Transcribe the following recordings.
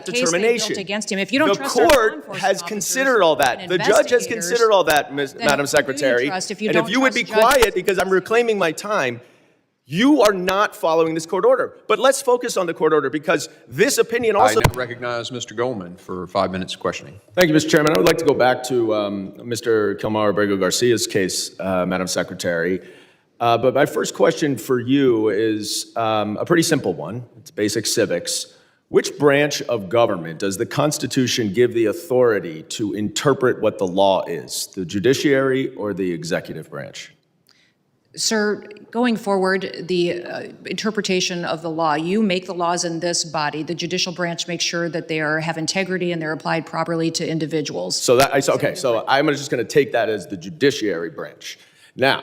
the case they built against him. If you don't The trust our law court enforcement has officers considered all that. and The judge has investigators, considered all that, then Madam who do you Secretary. trust if you And don't if you would be trust judges? quiet, because I'm reclaiming my time, you are not following this court order. But let's focus on the court order, because this opinion also— I now recognize Mr. Goldman for 5 minutes of questioning. Thank you, Mr. Chairman. I would like to go back to Mr. Kilmar Abrego Garcia's case, Madam Secretary. But my first question for you is a pretty simple one. It's basic civics. Which branch of government does the Constitution give the authority to interpret what the law is, the judiciary or the executive branch? Sir, going forward, the interpretation of the law, you make the laws in this body. The judicial branch makes sure that they have integrity and they're applied properly to individuals. So I'm just going to take that as the judiciary branch. Now,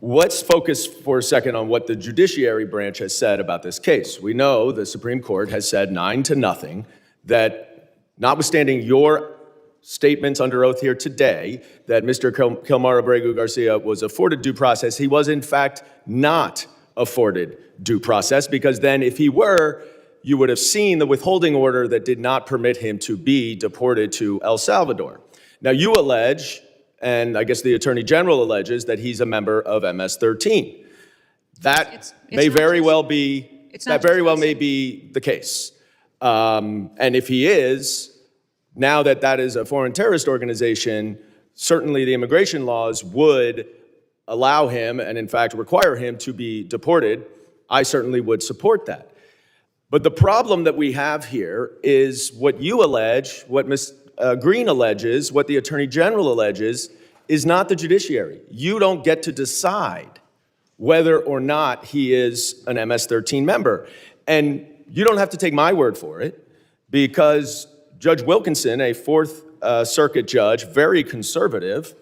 let's focus for a second on what the judiciary branch has said about this case. We know the Supreme Court has said 9-0 that, notwithstanding your statements under oath here today, that Mr. Kilmar Abrego Garcia was afforded due process, he was in fact not afforded due process, because then if he were, you would have seen the withholding order that did not permit him to be deported to El Salvador. Now you allege, and I guess the Attorney General alleges, that he's a member of MS-13. That may very well be the case. And if he is, now that is a foreign terrorist organization, certainly the immigration laws would allow him, and in fact require him, to be deported. I certainly would support that. But the problem that we have here is what you allege, what Ms. Green alleges, what the Attorney General alleges, is not the judiciary. You don't get to decide whether or not he is an MS-13 member. And you don't have to take my word for it, because Judge Wilkinson, a Fourth Circuit judge, very conservative,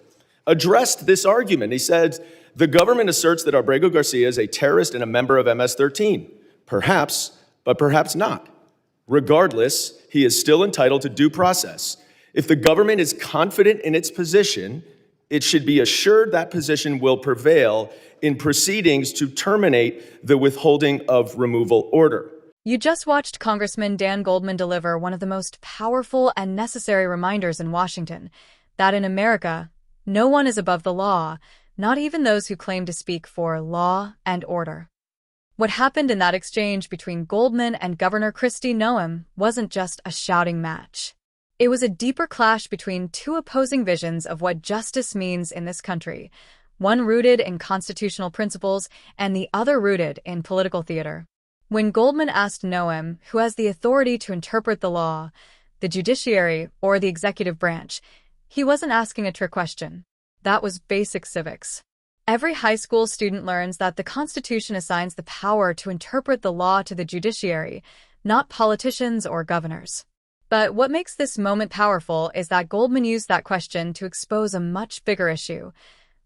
addressed this argument. He said, the government asserts that Abrego Garcia is a terrorist and a member of MS-13. Perhaps, but perhaps not. Regardless, he is still entitled to due process. If the government is confident in its position, it should be assured that position will prevail in proceedings to terminate the withholding of removal order. You just watched Congressman Dan Goldman deliver one of the most powerful and necessary reminders in Washington, that in America, no one is above the law, not even those who claim to speak for law and order. What happened in that exchange between Goldman and Governor Kristi Noem wasn't just a shouting match. It was a deeper clash between two opposing visions of what justice means in this country, one rooted in constitutional principles and the other rooted in political theater. When Goldman asked Noem, who has the authority to interpret the law, the judiciary or the executive branch, he wasn't asking a trick question. That was basic civics. Every high school student learns that the Constitution assigns the power to interpret the law to the judiciary, not politicians or governors. But what makes this moment powerful is that Goldman used that question to expose a much bigger issue: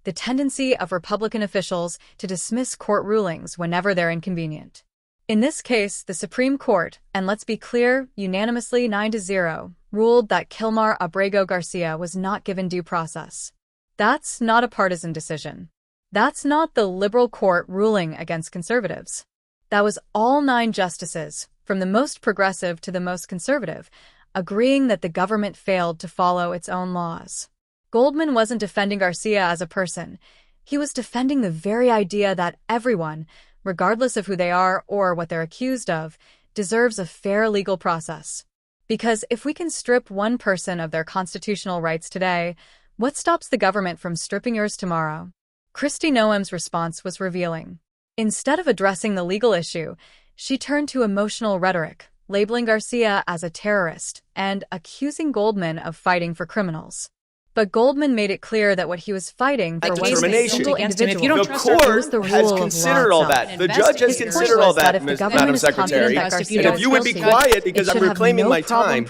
the tendency of Republican officials to dismiss court rulings whenever they're inconvenient. In this case, the Supreme Court, and let's be clear, unanimously 9-0, ruled that Kilmar Abrego Garcia was not given due process. That's not a partisan decision. That's not the liberal court ruling against conservatives. That was all 9 justices, from the most progressive to the most conservative, agreeing that the government failed to follow its own laws. Goldman wasn't defending Garcia as a person. He was defending the very idea that everyone, regardless of who they are or what they're accused of, deserves a fair legal process. Because if we can strip one person of their constitutional rights today, what stops the government from stripping yours tomorrow? Kristi Noem's response was revealing. Instead of addressing the legal issue, she turned to emotional rhetoric, labeling Garcia as a terrorist and accusing Goldman of fighting for criminals. But Goldman made it clear that what he was fighting for was a single individual. The court has considered all that. The judge has considered all that, Madam Secretary. And if you would be quiet, because I'm reclaiming my time,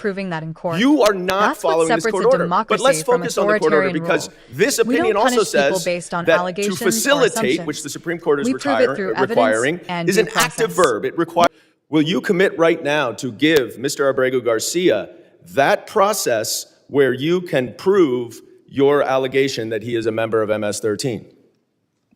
you are not following this court order. But let's focus on the court order, because this opinion also says that to facilitate, which the Supreme Court is requiring, is an active verb. It requires. Will you commit right now to give Mr. Abrego Garcia that process where you can prove your allegation that he is a member of MS-13?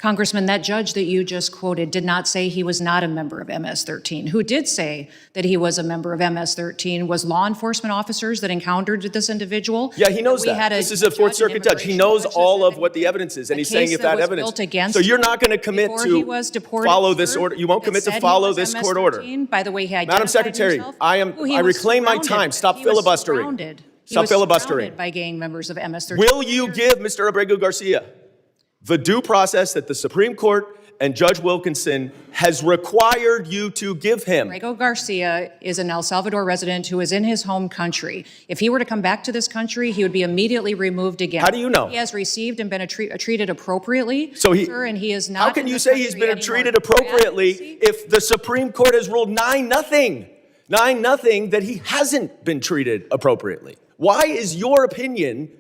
Congressman, that judge that you just quoted did not say he was not a member of MS-13. Who did say that he was a member of MS-13 was law enforcement officers that encountered this individual. Yeah, he knows that. This is a Fourth Circuit judge. He knows all of what the evidence is, and he's saying if that evidence. So you're not going to commit to follow this order. You won't commit to follow this court order. By the way, he Madam Secretary, I reclaim my time. Stop filibustering. Stop filibustering. By gang members of MS-13. Will you give Mr. Abrego Garcia the due process that the Supreme Court and Judge Wilkinson has required you to give him? Abrego Garcia is an El Salvador resident who is in his home country. If he were to come back to this country, he would be immediately removed again. How do you know? He has received and been treated appropriately. So and he is not. How can you say he's been treated appropriately if the Supreme Court has ruled 9-0? 9-0 that he hasn't been treated appropriately. Why is your opinion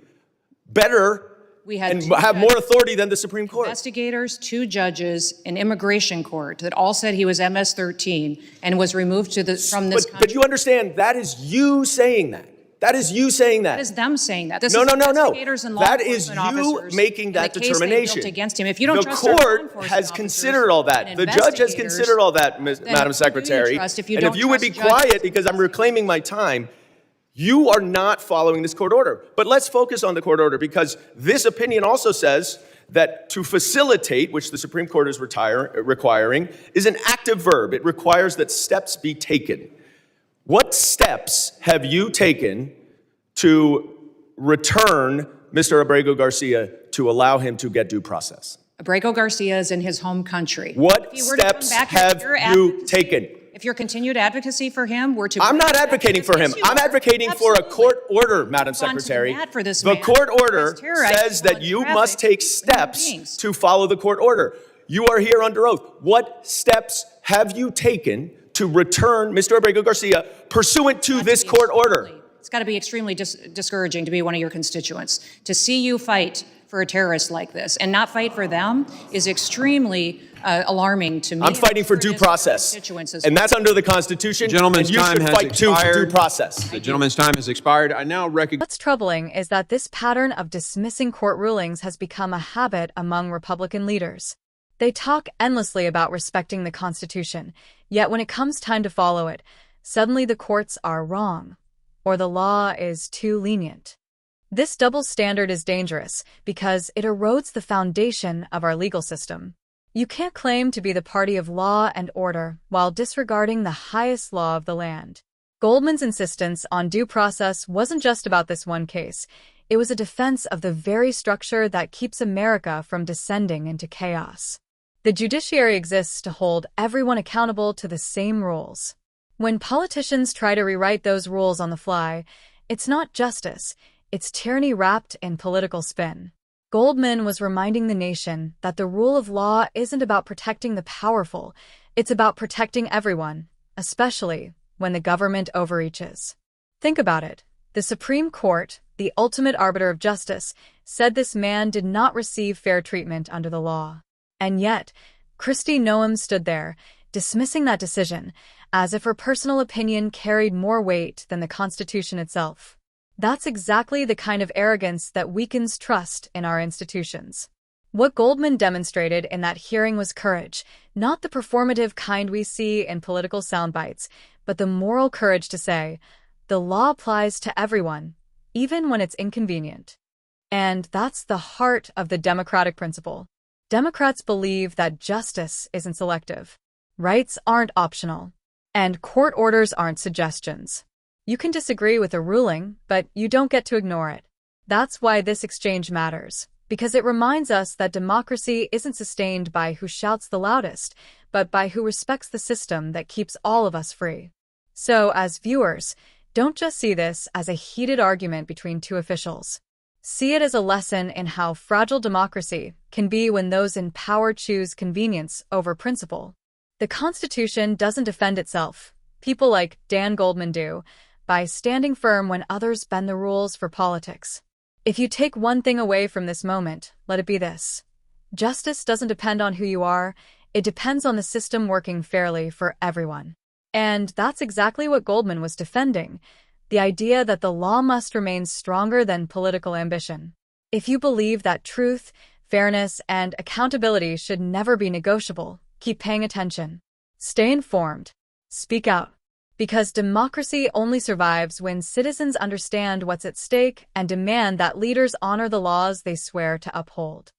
better and have more authority than the Supreme Court? Investigators, 2 judges, an immigration court that all said he was MS-13 and was removed from this country. But you understand, that is you saying that. That is you saying that. That is them saying that. No. That is you making that determination. Against him. If you don't the trust court has considered all that. The judge has considered all that, Madam Secretary. And if you would be quiet, because I'm reclaiming my time, you are not following this court order. But let's focus on the court order, because this opinion also says that to facilitate, which the Supreme Court is requiring, is an active verb. It requires that steps be taken. What steps have you taken to return Mr. Abrego Garcia to allow him to get due process? Abrego Garcia is in his home country. What steps have you taken? If your continued advocacy for him were to... I'm not advocating for him. I'm advocating for a court order, Madam Secretary. The court order says that you must take steps to follow the court order. You are here under oath. What steps have you taken to return Mr. Abrego Garcia pursuant to this court order? It's got to be extremely discouraging to be one of your constituents. To see you fight for a terrorist like this and not fight for them is extremely alarming to me. I'm fighting for due process, and that's under the Constitution. The gentleman's time has expired. Due process. The gentleman's time has expired. I now recognize... What's troubling is that this pattern of dismissing court rulings has become a habit among Republican leaders. They talk endlessly about respecting the Constitution, yet when it comes time to follow it, suddenly the courts are wrong, or the law is too lenient. This double standard is dangerous because it erodes the foundation of our legal system. You can't claim to be the party of law and order while disregarding the highest law of the land. Goldman's insistence on due process wasn't just about this one case. It was a defense of the very structure that keeps America from descending into chaos. The judiciary exists to hold everyone accountable to the same rules. When politicians try to rewrite those rules on the fly, it's not justice, it's tyranny wrapped in political spin. Goldman was reminding the nation that the rule of law isn't about protecting the powerful, it's about protecting everyone, especially when the government overreaches. Think about it. The Supreme Court, the ultimate arbiter of justice, said this man did not receive fair treatment under the law. And yet, Kristi Noem stood there, dismissing that decision, as if her personal opinion carried more weight than the Constitution itself. That's exactly the kind of arrogance that weakens trust in our institutions. What Goldman demonstrated in that hearing was courage, not the performative kind we see in political soundbites, but the moral courage to say, the law applies to everyone, even when it's inconvenient. And that's the heart of the democratic principle. Democrats believe that justice isn't selective. Rights aren't optional. And court orders aren't suggestions. You can disagree with a ruling, but you don't get to ignore it. That's why this exchange matters, because it reminds us that democracy isn't sustained by who shouts the loudest, but by who respects the system that keeps all of us free. So, as viewers, don't just see this as a heated argument between two officials. See it as a lesson in how fragile democracy can be when those in power choose convenience over principle. The Constitution doesn't defend itself. People like Dan Goldman do, by standing firm when others bend the rules for politics. If you take one thing away from this moment, let it be this. Justice doesn't depend on who you are, it depends on the system working fairly for everyone. And that's exactly what Goldman was defending, the idea that the law must remain stronger than political ambition. If you believe that truth, fairness, and accountability should never be negotiable. Keep paying attention. Stay informed. Speak out. Because democracy only survives when citizens understand what's at stake and demand that leaders honor the laws they swear to uphold.